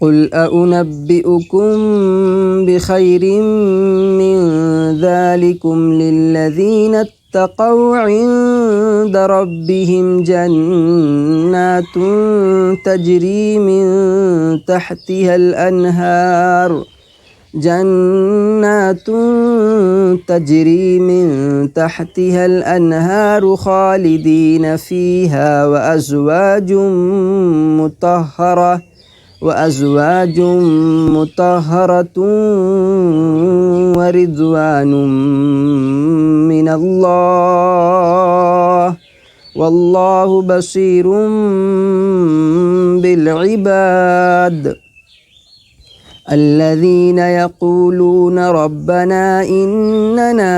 قل أنبئكم بخير من ذلكم للذين اتقوا عند ربهم جنات تجري من تحتها الأنهار خالدين فيها وأزواج مطهرة ورضوان من الله والله بصير بالعباد. الذين يقولون ربنا إننا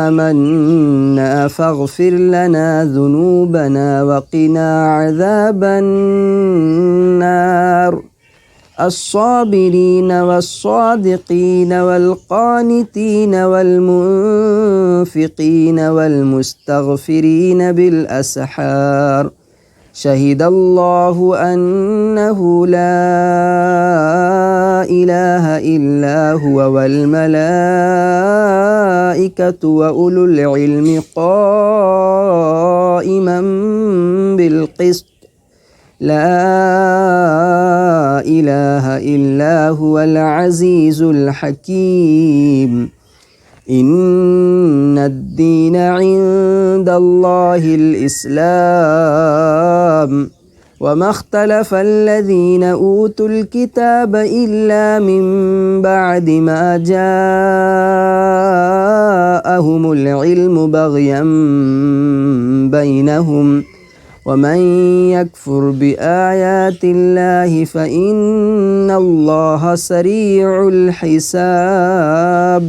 آمنا فاغفر لنا ذنوبنا وقنا عذاب النار. الصابرين والصادقين والقانتين والمنفقين والمستغفرين بالأسحار. شهد الله أنه لا إله إلا هو والملائكة وأولو العلم قائما بالقسط. لا إله إلا هو العزيز الحكيم. إن الدين عند الله الإسلام وما اختلف الذين أوتوا الكتاب إلا من بعد ما جاءهم العلم بغيا بينهم ومن يكفر بآيات الله فإن الله سريع الحساب.